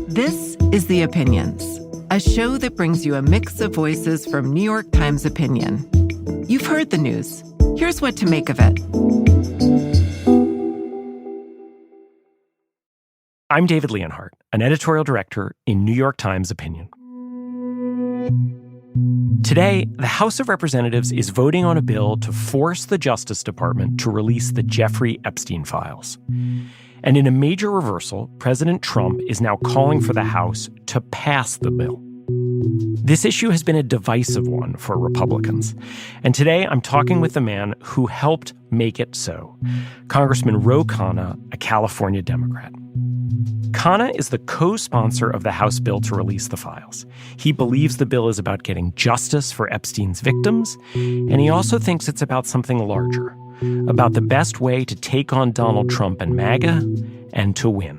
This is The Opinions, a show that brings you a mix of voices from New York Times Opinion. You've heard the news. Here's what to make of it. I'm David Leonhardt, an editorial director in New York Times Opinion. Today, the House of Representatives is voting on a bill to force the Justice Department to release the Jeffrey Epstein files. And in a major reversal, President Trump is now calling for the House to pass the bill. This issue has been a divisive one for Republicans. And today, I'm talking with the man who helped make it so, Congressman Ro Khanna, a California Democrat. Khanna is the co-sponsor of the House bill to release the files. He believes the bill is about getting justice for Epstein's victims, and he also thinks it's about something larger, about the best way to take on Donald Trump and MAGA and to win.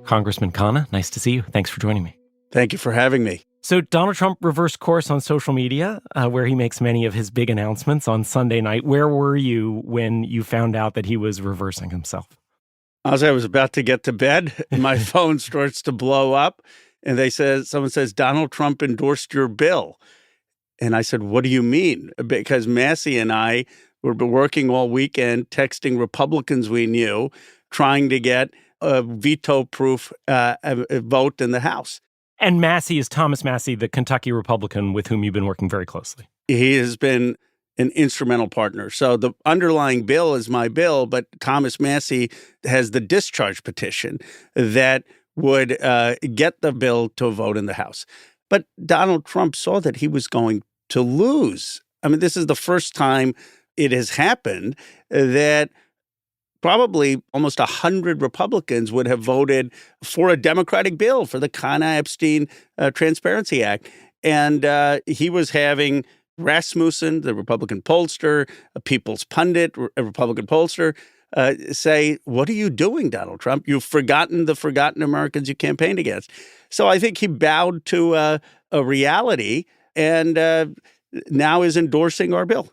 Congressman Khanna, nice to see you. Thanks for joining me. Thank you for having me. So Donald Trump reversed course on social media, where he makes many of his big announcements on Sunday night. Where were you when you found out that he was reversing himself? As I was about to get to bed, my phone starts to blow up, and someone says, Donald Trump endorsed your bill. And I said, what do you mean? Because Massey and I were working all weekend, texting Republicans we knew, trying to get a veto-proof vote in the House. And Massey is Thomas Massey, the Kentucky Republican with whom you've been working very closely. He has been an instrumental partner. So the underlying bill is my bill, but Thomas Massey has the discharge petition that would get the bill to a vote in the House. But Donald Trump saw that he was going to lose. I mean, this is the first time it has happened that probably almost 100 Republicans would have voted for a Democratic bill for the Khanna-Epstein Transparency Act. And he was having Rasmussen, the Republican pollster, a People's Pundit, a Republican pollster, say, what are you doing, Donald Trump? You've forgotten the forgotten Americans you campaigned against. So I think he bowed to a reality and now is endorsing our bill.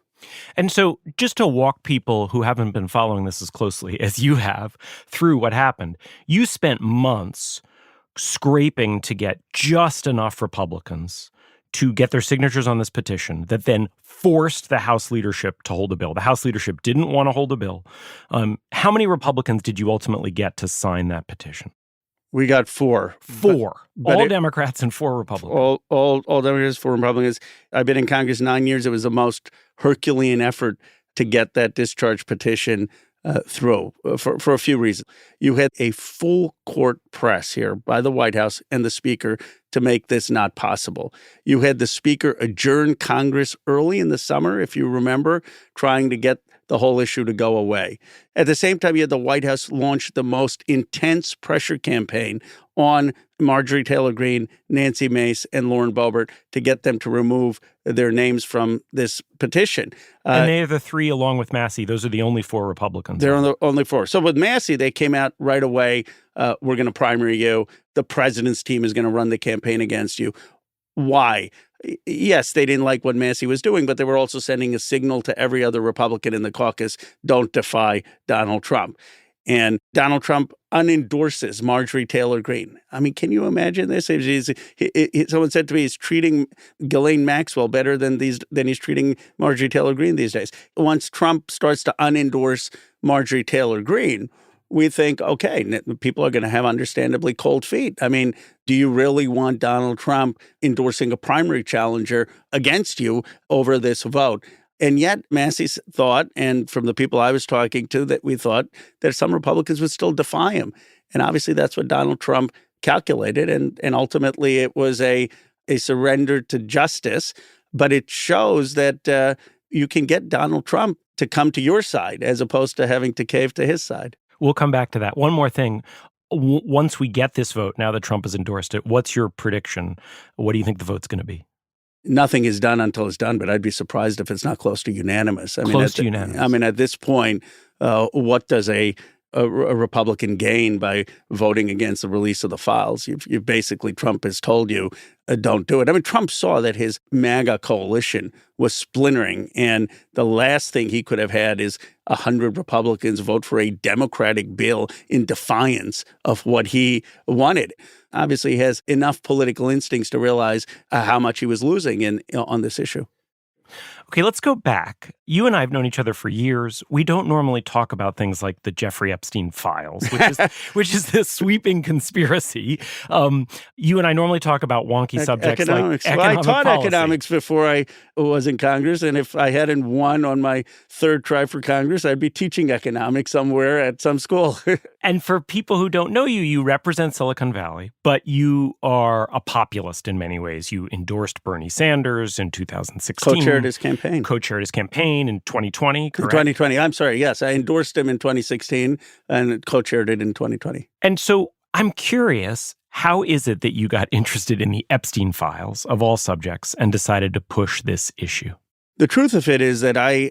And so just to walk people who haven't been following this as closely as you have through what happened, you spent months scraping to get just enough Republicans to get their signatures on this petition that then forced the House leadership to hold a bill. The House leadership didn't want to hold a bill. How many Republicans did you ultimately get to sign that petition? We got 4. All Democrats and 4 Republicans. All Democrats, 4 Republicans. I've been in Congress 9 years. It was the most Herculean effort to get that discharge petition through for a few reasons. You had a full court press here by the White House and the Speaker to make this not possible. You had the Speaker adjourn Congress early in the summer, if you remember, trying to get the whole issue to go away. At the same time, you had the White House launch the most intense pressure campaign on Marjorie Taylor Greene, Nancy Mace, and Lauren Boebert to get them to remove their names from this petition. And they are the 3, along with Massey. Those are the only 4 Republicans. They're the only 4. So with Massey, they came out right away. We're going to primary you. The president's team is going to run the campaign against you. Why? Yes, they didn't like what Massey was doing, but they were also sending a signal to every other Republican in the caucus, don't defy Donald Trump. And Donald Trump unendorses Marjorie Taylor Greene. I mean, can you imagine this? Someone said to me, he's treating Ghislaine Maxwell better than he's treating Marjorie Taylor Greene these days. Once Trump starts to unendorse Marjorie Taylor Greene, we think, okay, people are going to have understandably cold feet. I mean, do you really want Donald Trump endorsing a primary challenger against you over this vote? And yet Massey thought, and from the people I was talking to, that we thought that some Republicans would still defy him. And obviously that's what Donald Trump calculated. And ultimately it was a surrender to justice. But it shows that you can get Donald Trump to come to your side as opposed to having to cave to his side. We'll come back to that. One more thing. Once we get this vote, now that Trump has endorsed it, what's your prediction? What do you think the vote's going to be? Nothing is done until it's done, but I'd be surprised if it's not close to unanimous. Close to unanimous. I mean, at this point, what does a a Republican gain by voting against the release of the files. You've basically, Trump has told you, don't do it. I mean, Trump saw that his MAGA coalition was splintering, and the last thing he could have had is 100 Republicans vote for a Democratic bill in defiance of what he wanted. Obviously, he has enough political instincts to realize how much he was losing on this issue. Okay, let's go back. You and I have known each other for years. We don't normally talk about things like the Jeffrey Epstein files, which is this sweeping conspiracy. You and I normally talk about wonky subjects economics. like economic I taught policy. economics before I was in Congress, and if I hadn't won on my third try for Congress, I'd be teaching economics somewhere at some school. And for people who don't know you, you represent Silicon Valley, but you are a populist in many ways. You endorsed Bernie Sanders in 2016. Co-chaired his campaign. Co-chaired his campaign in 2020, correct? In 2020. I'm sorry. Yes, I endorsed him in 2016 and co-chaired it in 2020. And so I'm curious, how is it that you got interested in the Epstein files of all subjects and decided to push this issue? The truth of it is that I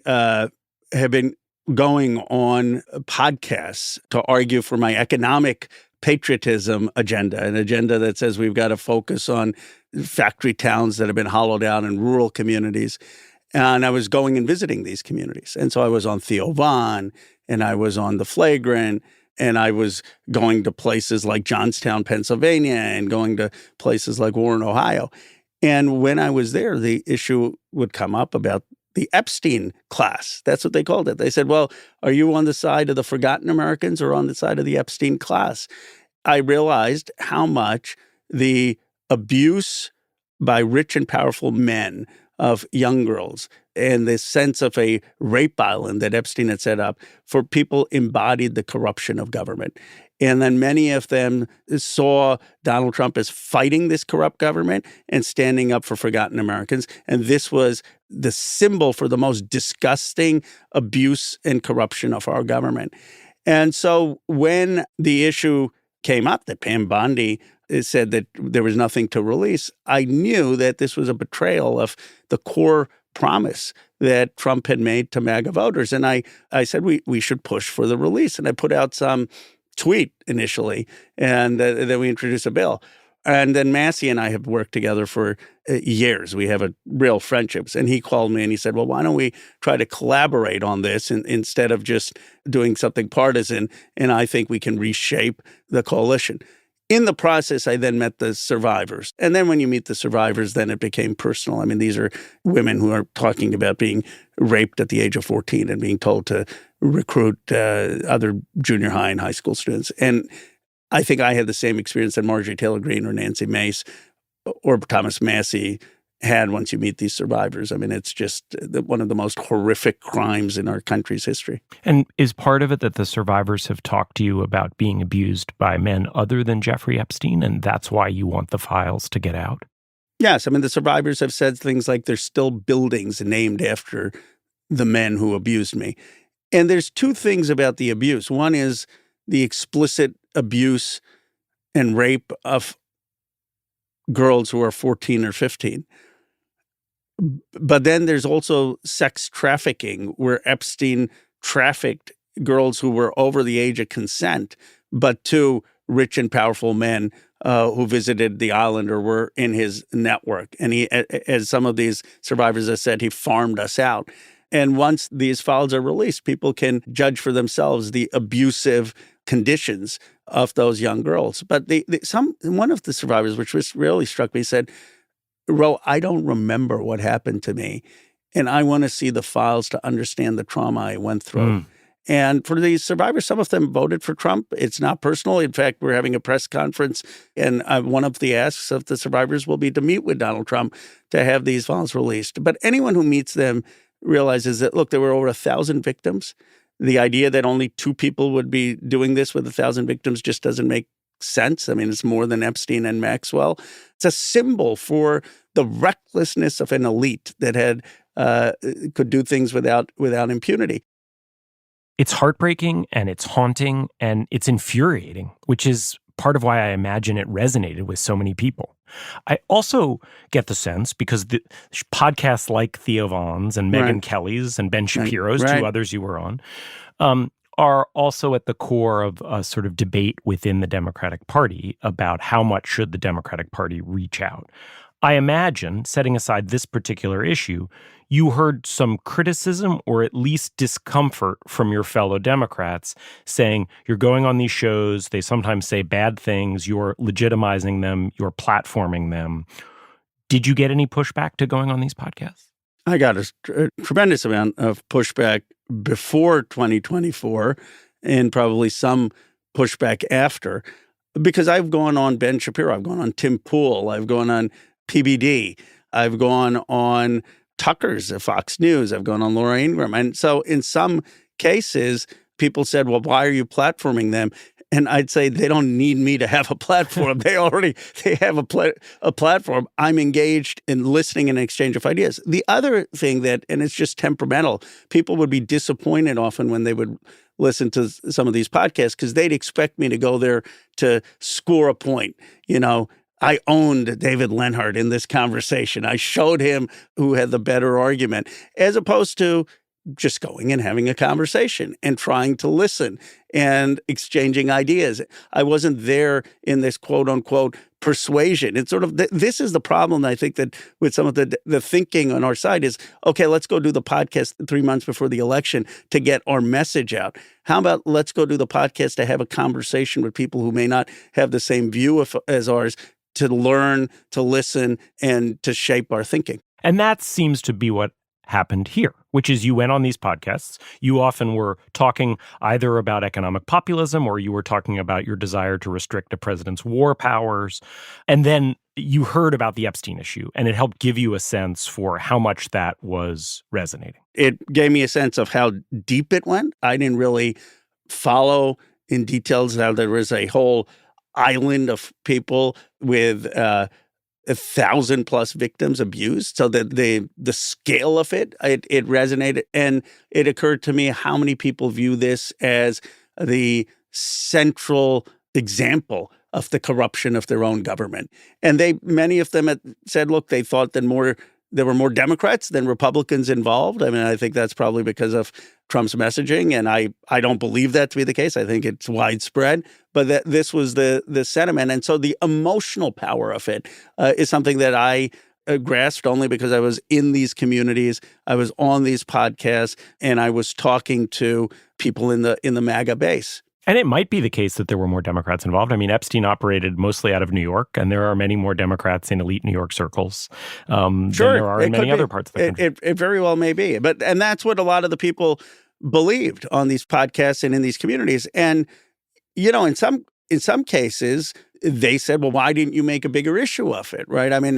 have been going on podcasts to argue for my economic patriotism agenda, an agenda that says we've got to focus on factory towns that have been hollowed out in rural communities. And I was going and visiting these communities. And so I was on Theo Von, and I was on The Flagrant, and I was going to places like Johnstown, Pennsylvania, and going to places like Warren, Ohio. And when I was there, the issue would come up about the Epstein class. That's what they called it. They said, well, are you on the side of the forgotten Americans or on the side of the Epstein class? I realized how much the abuse by rich and powerful men of young girls and this sense of a rape island that Epstein had set up for people embodied the corruption of government. And then many of them saw Donald Trump as fighting this corrupt government and standing up for forgotten Americans. And this was the symbol for the most disgusting abuse and corruption of our government. And so when the issue came up that Pam Bondi said that there was nothing to release, I knew that this was a betrayal of the core promise that Trump had made to MAGA voters. And I said we should push for the release. And I put out some tweet initially, and then we introduced a bill. And then Massey and I have worked together for years. We have a real friendship. And he called me and he said, well, why don't we try to collaborate on this instead of just doing something partisan? And I think we can reshape the coalition. In the process, I then met the survivors. And then when you meet the survivors, then it became personal. I mean, these are women who are talking about being raped at the age of 14 and being told to recruit other junior high and high school students. And I think I had the same experience that Marjorie Taylor Greene or Nancy Mace or Thomas Massey had once you meet these survivors. I mean, it's just one of the most horrific crimes in our country's history. And is part of it that the survivors have talked to you about being abused by men other than Jeffrey Epstein, and that's why you want the files to get out? Yes. I mean, the survivors have said things like there's still buildings named after the men who abused me. And there's two things about the abuse. One is the explicit abuse and rape of girls who are 14 or 15. But then there's also sex trafficking, where Epstein trafficked girls who were over the age of consent, but to rich and powerful men who visited the island or were in his network. And he, as some of these survivors have said, he farmed us out. And once these files are released, people can judge for themselves the abusive conditions of those young girls. But one of the survivors, which really struck me, said, Ro, I don't remember what happened to me, and I want to see the files to understand the trauma I went through. And for these survivors, some of them voted for Trump. It's not personal. In fact, we're having a press conference, and one of the asks of the survivors will be to meet with Donald Trump to have these files released. But anyone who meets them realizes that, look, there were over 1,000 victims. The idea that only 2 people would be doing this with 1,000 victims just doesn't make sense. I mean, it's more than Epstein and Maxwell. It's a symbol for the recklessness of an elite that could do things without impunity. It's heartbreaking, and it's haunting, and it's infuriating, which is part of why I imagine it resonated with so many people. I also get the sense, because the podcasts like Theo Von's and Megyn Kelly's and Ben Shapiro's, 2 others you were on, are also at the core of a sort of debate within the Democratic Party about how much should the Democratic Party reach out. I imagine, setting aside this particular issue, you heard some criticism or at least discomfort from your fellow Democrats saying, you're going on these shows, they sometimes say bad things, you're legitimizing them, you're platforming them. Did you get any pushback to going on these podcasts? I got a tremendous amount of pushback before 2024 and probably some pushback after, because I've gone on Ben Shapiro, I've gone on Tim Pool, I've gone on PBD, I've gone on Tucker's Fox News, I've gone on Laura Ingraham. And so in some cases, people said, well, why are you platforming them? And I'd say they don't need me to have a platform. They have a platform. I'm engaged in listening and exchange of ideas. The other thing that, and it's just temperamental, people would be disappointed often when they would listen to some of these podcasts because they'd expect me to go there to score a point. You know, I owned David Lenhart in this conversation. I showed him who had the better argument, as opposed to just going and having a conversation and trying to listen and exchanging ideas. I wasn't there in this quote unquote persuasion. It's sort of, this is the problem, I think, that with some of the thinking on our side is, okay, let's go do the podcast 3 months before the election to get our message out. How about let's go do the podcast to have a conversation with people who may not have the same view as ours, to learn, to listen, and to shape our thinking. And that seems to be what happened here, which is you went on these podcasts. You often were talking either about economic populism or you were talking about your desire to restrict a president's war powers. And then you heard about the Epstein issue, and it helped give you a sense for how much that was resonating. It gave me a sense of how deep it went. I didn't really follow in details how there was a whole island of people with 1,000+ victims abused. So that the scale of it resonated. And it occurred to me how many people view this as the central example of the corruption of their own government. And many of them had said, look, they thought that there were more Democrats than Republicans involved. I mean, I think that's probably because of Trump's messaging, and I don't believe that to be the case. I think it's widespread, but this was the sentiment. And so the emotional power of it is something that I grasped only because I was in these communities, I was on these podcasts, and I was talking to people in the MAGA base. And it might be the case that there were more Democrats involved. I mean, Epstein operated mostly out of New York, and there are many more Democrats in elite New York circles than there are in many other parts of the country. It very well may be. And that's what a lot of the people believed on these podcasts and in these communities. And, you know, in some cases, they said, well, why didn't you make a bigger issue of it, right? I mean,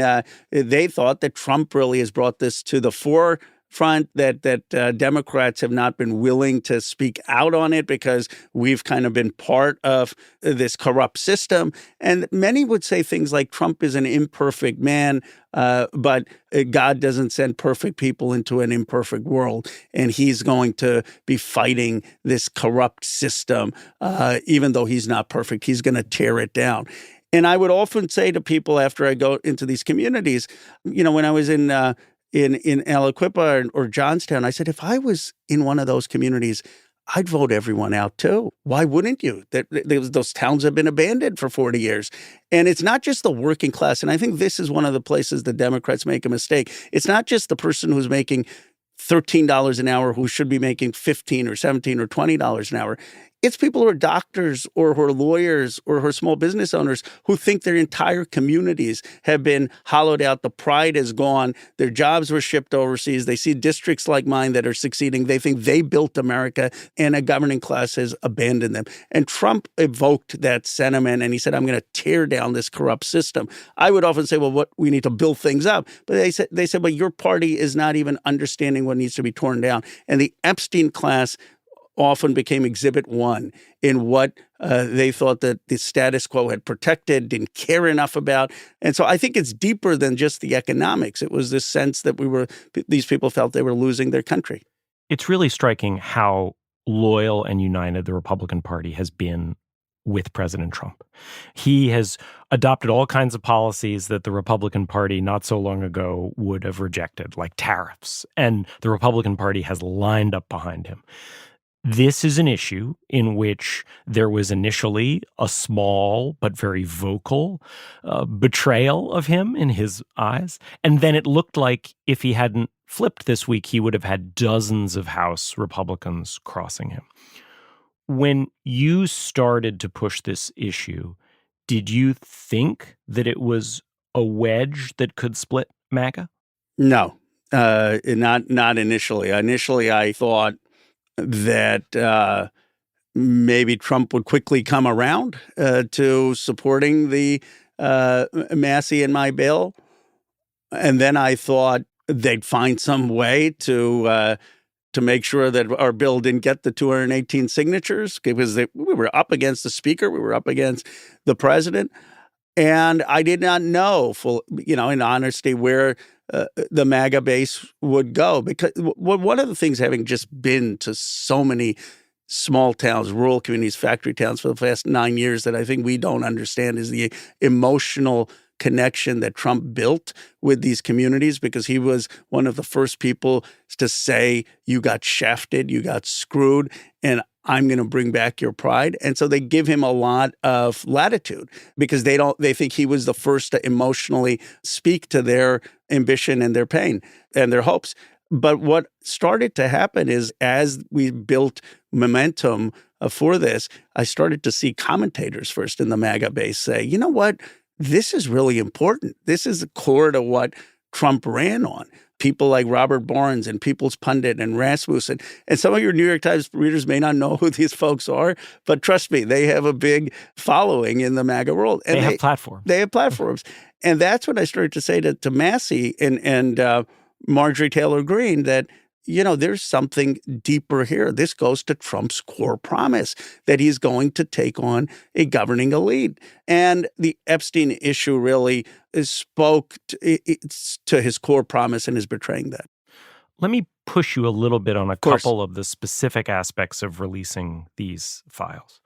they thought that Trump really has brought this to the forefront, that Democrats have not been willing to speak out on it because we've kind of been part of this corrupt system. And many would say things like Trump is an imperfect man, but God doesn't send perfect people into an imperfect world. And he's going to be fighting this corrupt system. Even though he's not perfect, he's going to tear it down. And I would often say to people after I go into these communities, you know, when I was in Aliquippa or Johnstown, I said, if I was in one of those communities, I'd vote everyone out too. Why wouldn't you? Those towns have been abandoned for 40 years. And it's not just the working class. And I think this is one of the places the Democrats make a mistake. It's not just the person who's making $13 an hour who should be making $15 or $17 or $20 an hour. It's people who are doctors or who are lawyers or who are small business owners who think their entire communities have been hollowed out. The pride is gone. Their jobs were shipped overseas. They see districts like mine that are succeeding. They think they built America and a governing class has abandoned them. And Trump evoked that sentiment and he said, I'm going to tear down this corrupt system. I would often say, well, we need to build things up. But they said, but your party is not even understanding what needs to be torn down. And the Epstein class often became exhibit one in what they thought that the status quo had protected, didn't care enough about. And so I think it's deeper than just the economics. It was this sense that these people felt they were losing their country. It's really striking how loyal and united the Republican Party has been with President Trump. He has adopted all kinds of policies that the Republican Party not so long ago would have rejected, like tariffs, and the Republican Party has lined up behind him. This is an issue in which there was initially a small but very vocal betrayal of him in his eyes. And then it looked like if he hadn't flipped this week, he would have had dozens of House Republicans crossing him. When you started to push this issue, did you think that it was a wedge that could split MAGA? No, not initially. Initially, I thought that maybe Trump would quickly come around to supporting the Massey and my bill. And then I thought they'd find some way to make sure that our bill didn't get the 218 signatures because we were up against the speaker. We were up against the president. And I did not know, in honesty, where the MAGA base would go. Because one of the things, having just been to so many small towns, rural communities, factory towns for the past 9 years, that I think we don't understand is the emotional connection that Trump built with these communities, because he was one of the first people to say, you got shafted, you got screwed, and I'm going to bring back your pride. And so they give him a lot of latitude because they think he was the first to emotionally speak to their ambition and their pain and their hopes. But what started to happen is, as we built momentum for this, I started to see commentators first in the MAGA base say, you know what? This is really important. This is core to what Trump ran on. People like Robert Barnes and People's Pundit and Rasmussen. And some of your New York Times readers may not know who these folks are, but trust me, they have a big following in the MAGA world. And they have platforms. They have platforms. And that's what I started to say to Massey and Marjorie Taylor Greene, that there's something deeper here. This goes to Trump's core promise that he's going to take on a governing elite. And the Epstein issue really spoke to his core promise and is betraying that. Let me push you a little bit on a couple of the specific aspects of releasing these files.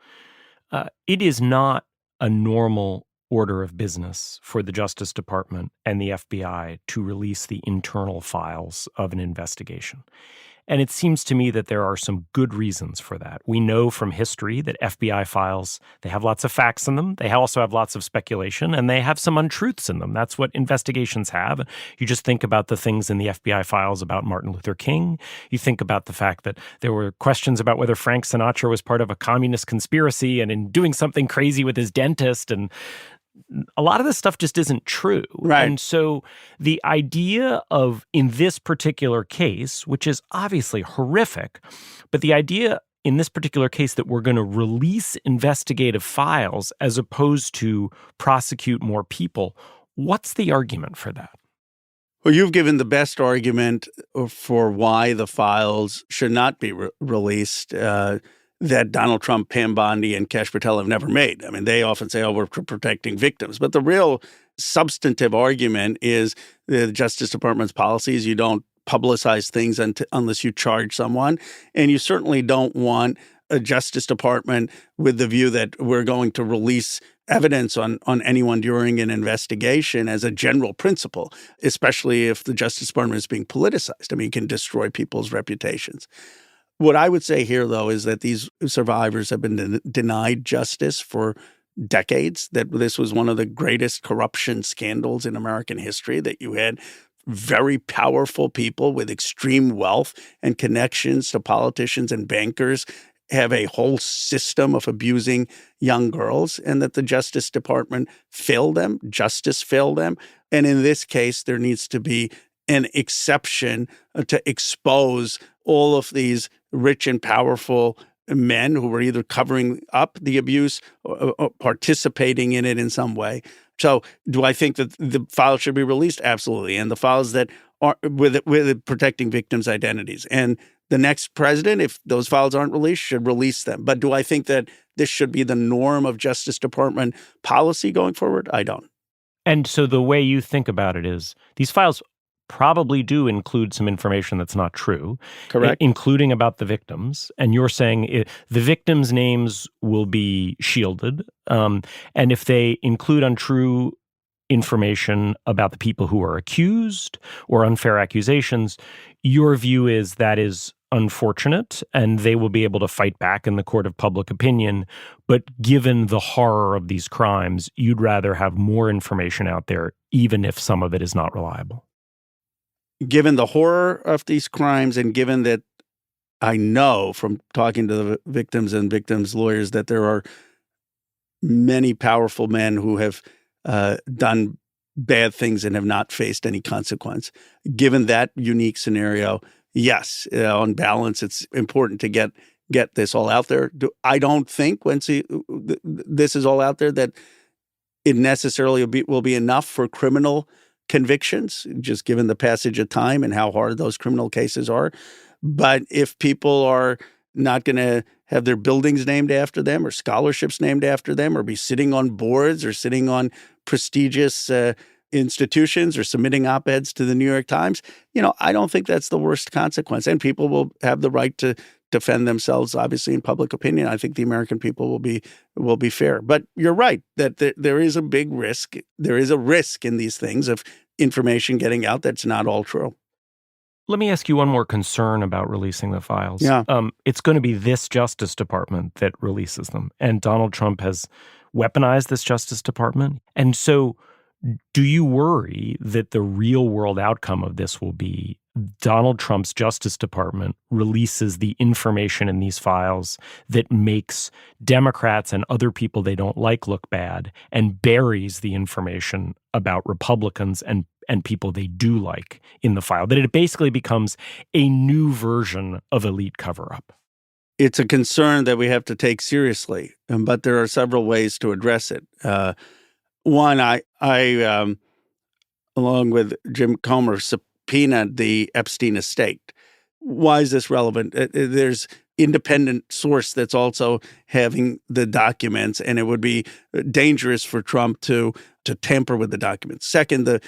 It is not a normal order of business for the Justice Department and the FBI to release the internal files of an investigation. And it seems to me that there are some good reasons for that. We know from history that FBI files, they have lots of facts in them. They also have lots of speculation, and they have some untruths in them. That's what investigations have. You just think about the things in the FBI files about Martin Luther King. You think about the fact that there were questions about whether Frank Sinatra was part of a communist conspiracy and in doing something crazy with his dentist, and a lot of this stuff just isn't true. Right. And so the idea of, in this particular case, which is obviously horrific, but the idea in this particular case that we're going to release investigative files as opposed to prosecute more people, what's the argument for that? Well, you've given the best argument for why the files should not be released, that Donald Trump, Pam Bondi, and Kash Patel have never made. I mean, they often say, we're protecting victims. But the real substantive argument is the Justice Department's policies. You don't publicize things unless you charge someone. And you certainly don't want a Justice Department with the view that we're going to release evidence on anyone during an investigation as a general principle, especially if the Justice Department is being politicized. I mean, it can destroy people's reputations. What I would say here, though, is that these survivors have been denied justice for decades, that this was one of the greatest corruption scandals in American history, that you had very powerful people with extreme wealth and connections to politicians and bankers have a whole system of abusing young girls, and that the Justice Department failed them, justice failed them. And in this case, there needs to be an exception to expose all of these rich and powerful men who were either covering up the abuse or participating in it in some way. So do I think that the files should be released? Absolutely. And the files that are with protecting victims' identities. And the next president, if those files aren't released, should release them. But do I think that this should be the norm of Justice Department policy going forward? I don't. And so the way you think about it is these files probably do include some information that's not true. Correct. Including about the victims. And you're saying the victims' names will be shielded. And if they include untrue information about the people who are accused or unfair accusations, your view is that is unfortunate, and they will be able to fight back in the court of public opinion. But given the horror of these crimes, you'd rather have more information out there, even if some of it is not reliable. Given the horror of these crimes, and given that I know from talking to the victims and victims' lawyers that there are many powerful men who have done bad things and have not faced any consequence. Given that unique scenario, yes, on balance, it's important to get this all out there. I don't think once this is all out there that it necessarily will be enough for criminal convictions, just given the passage of time and how hard those criminal cases are. But if people are not going to have their buildings named after them or scholarships named after them or be sitting on boards or sitting on prestigious institutions or submitting op-eds to the New York Times, I don't think that's the worst consequence. And people will have the right to defend themselves, obviously, in public opinion. I think the American people will be fair. But you're right that there is a big risk. There is a risk in these things of information getting out that's not all true. Let me ask you one more concern about releasing the files. Yeah. It's going to be this Justice Department that releases them. And Donald Trump has weaponized this Justice Department. And so do you worry that the real world outcome of this will be Donald Trump's Justice Department releases the information in these files that makes Democrats and other people they don't like look bad and buries the information about Republicans and people they do like in the file, that it basically becomes a new version of elite cover-up? It's a concern that we have to take seriously, but there are several ways to address it. One, I along with Jim Comer, subpoenaed the Epstein estate. Why is this relevant? There's independent source that's also having the documents, and it would be dangerous for Trump to tamper with the documents. Second, the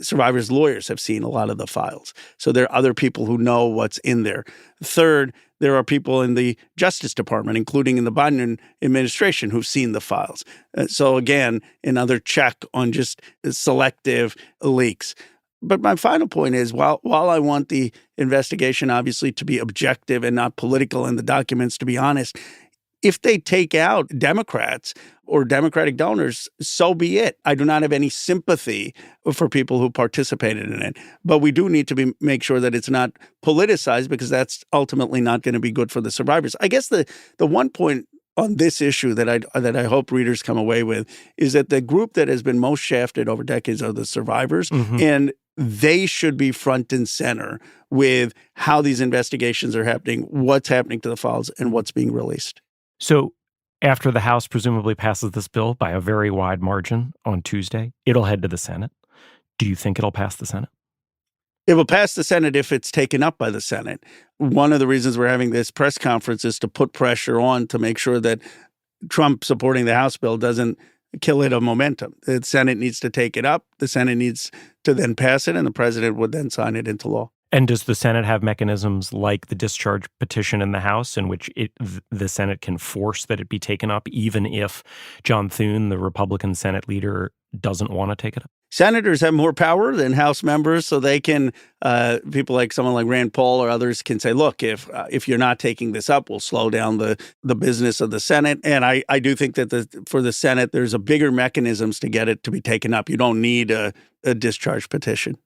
survivors' lawyers have seen a lot of the files. So there are other people who know what's in there. Third, there are people in the Justice Department, including in the Biden administration, who've seen the files. So again, another check on just selective leaks. But my final point is, while I want the investigation obviously to be objective and not political and the documents to be honest, if they take out Democrats or Democratic donors, so be it. I do not have any sympathy for people who participated in it. But we do need to make sure that it's not politicized, because that's ultimately not going to be good for the survivors. I guess the one point on this issue that I hope readers come away with is that the group that has been most shafted over decades are the survivors. Mm-hmm. And they should be front and center with how these investigations are happening, what's happening to the files, and what's being released. So after the House presumably passes this bill by a very wide margin on Tuesday, it'll head to the Senate. Do you think it'll pass the Senate? It will pass the Senate if it's taken up by the Senate. One of the reasons we're having this press conference is to put pressure on to make sure that Trump supporting the House bill doesn't kill it of momentum. The Senate needs to take it up. The Senate needs to then pass it, and the president would then sign it into law. And does the Senate have mechanisms like the discharge petition in the House in which the Senate can force that it be taken up, even if John Thune, the Republican Senate leader, doesn't want to take it up? Senators have more power than House members, so they can, people like someone like Rand Paul or others can say, look, if you're not taking this up, we'll slow down the business of the Senate. And I do think that for the Senate, there's a bigger mechanisms to get it to be taken up. You don't need a discharge petition.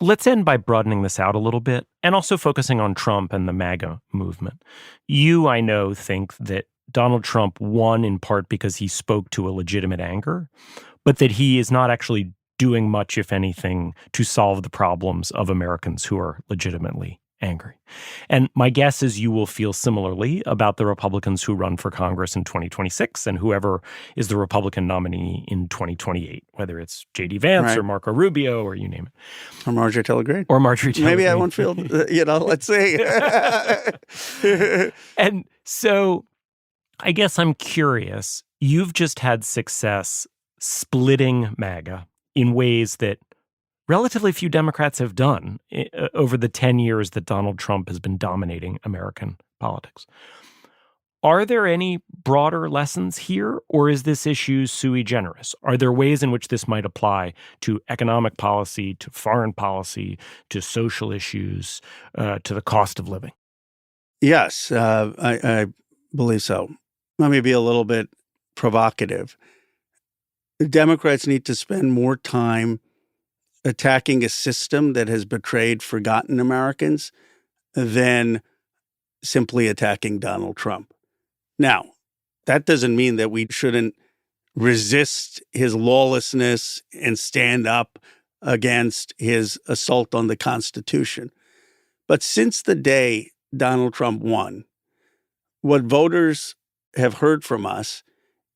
Let's end by broadening this out a little bit and also focusing on Trump and the MAGA movement. You, I know, think that Donald Trump won in part because he spoke to a legitimate anger, but that he is not actually doing much, if anything, to solve the problems of Americans who are legitimately angry. And my guess is you will feel similarly about the Republicans who run for Congress in 2026 and whoever is the Republican nominee in 2028, whether it's J.D. Vance or Marco Rubio or you name it. Or Marjorie Taylor Greene. Or Marjorie Taylor Greene. Maybe I won't feel, let's see. And so I guess I'm curious. You've just had success splitting MAGA in ways that relatively few Democrats have done over the 10 years that Donald Trump has been dominating American politics. Are there any broader lessons here, or is this issue sui generis? Are there ways in which this might apply to economic policy, to foreign policy, to social issues, to the cost of living? Yes, I believe so. Let me be a little bit provocative. The Democrats need to spend more time attacking a system that has betrayed forgotten Americans than simply attacking Donald Trump. Now, that doesn't mean that we shouldn't resist his lawlessness and stand up against his assault on the Constitution. But since the day Donald Trump won, what voters have heard from us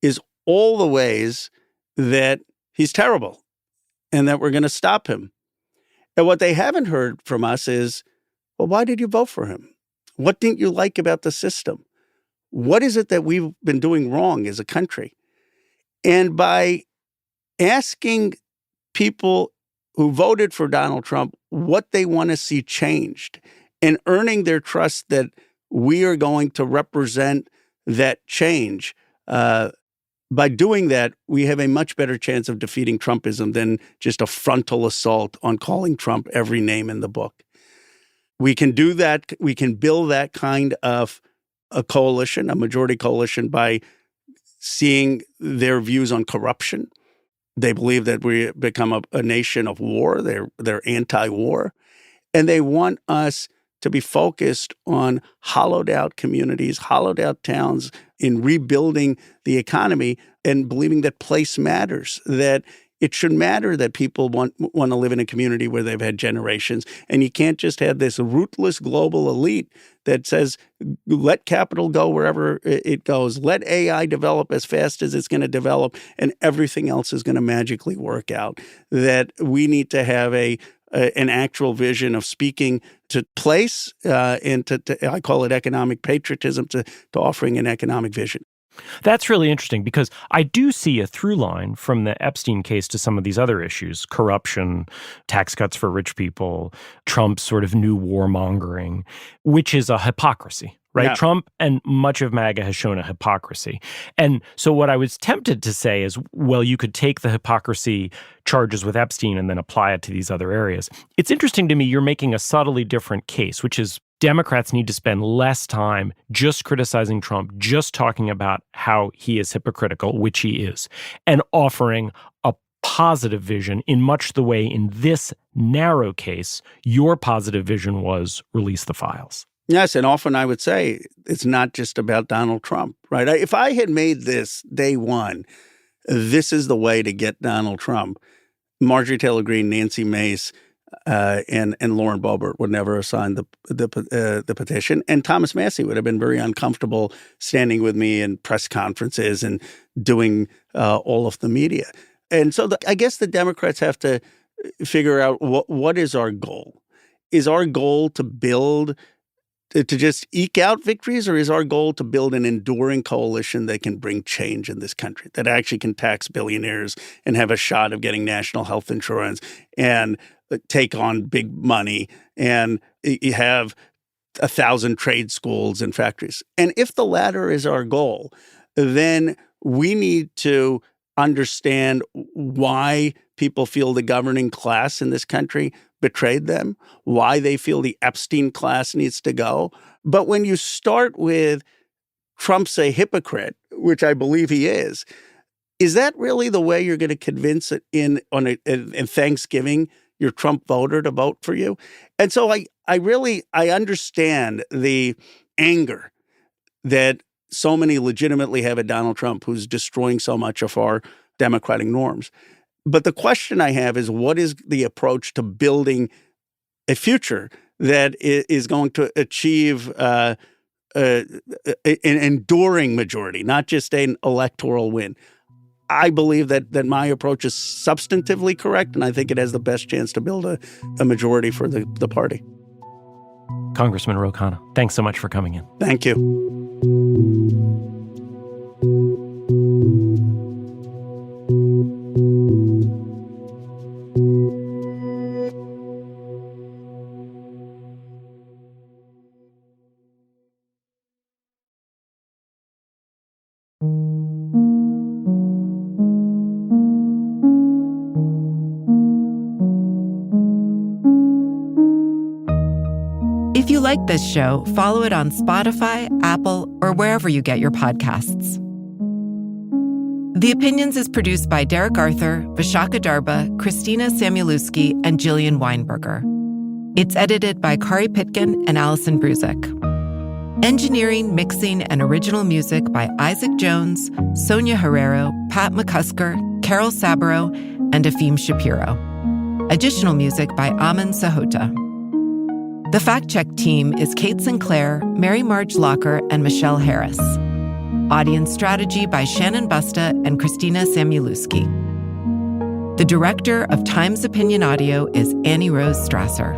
is all the ways that he's terrible and that we're going to stop him. And what they haven't heard from us is, well, why did you vote for him? What didn't you like about the system? What is it that we've been doing wrong as a country? And by asking people who voted for Donald Trump what they want to see changed and earning their trust that we are going to represent that change, by doing that, we have a much better chance of defeating Trumpism than just a frontal assault on calling Trump every name in the book. We can do that. We can build that kind of a coalition, a majority coalition, by seeing their views on corruption. They believe that we become a nation of war. They're anti-war. And they want us to be focused on hollowed out communities, hollowed out towns, in rebuilding the economy and believing that place matters, that it should matter that people want to live in a community where they've had generations. And you can't just have this rootless global elite that says, let capital go wherever it goes. Let AI develop as fast as it's going to develop, and everything else is going to magically work out. That we need to have an actual vision of speaking to place and to I call it economic patriotism, to offering an economic vision. That's really interesting because I do see a through line from the Epstein case to some of these other issues: corruption, tax cuts for rich people, Trump's sort of new warmongering, which is a hypocrisy, right? Yeah. Trump and much of MAGA has shown a hypocrisy. And so what I was tempted to say is, well, you could take the hypocrisy charges with Epstein and then apply it to these other areas. It's interesting to me you're making a subtly different case, which is Democrats need to spend less time just criticizing Trump, just talking about how he is hypocritical, which he is, and offering a positive vision in much the way in this narrow case, your positive vision was release the files. Yes, and often I would say it's not just about Donald Trump, right? If I had made this day one, this is the way to get Donald Trump, Marjorie Taylor Greene, Nancy Mace, and Lauren Boebert would never have signed the petition, and Thomas Massie would have been very uncomfortable standing with me in press conferences and doing all of the media. And so I guess the Democrats have to figure out what is our goal. Is our goal to build, to just eke out victories, or is our goal to build an enduring coalition that can bring change in this country, that actually can tax billionaires and have a shot of getting national health insurance and take on big money and you have 1,000 trade schools and factories? And if the latter is our goal, then we need to understand why people feel the governing class in this country betrayed them, why they feel the Epstein class needs to go. But when you start with Trump's a hypocrite, which I believe he is that really the way you're going to convince it in Thanksgiving your Trump voter to vote for you? And so I understand the anger that so many legitimately have at Donald Trump, who's destroying so much of our democratic norms. But the question I have is, what is the approach to building a future that is going to achieve an enduring majority, not just an electoral win? I believe that my approach is substantively correct, and I think it has the best chance to build a majority for the party. Congressman Ro Khanna, thanks so much for coming in. Thank you. If you like this show, follow it on Spotify, Apple, or wherever you get your podcasts. The Opinions is produced by Derek Arthur, Vishaka Darba, Christina Samuelewski, and Jillian Weinberger. It's edited by Kari Pitkin and Allison Bruzik. Engineering, mixing, and original music by Isaac Jones, Sonia Herrero, Pat McCusker, Carol Saburo, and Afim Shapiro. Additional music by Amin Sahota. The fact-check team is Kate Sinclair, Mary Marge Locker, and Michelle Harris. Audience strategy by Shannon Busta and Christina Samuelewski. The director of Times Opinion Audio is Annie Rose Strasser.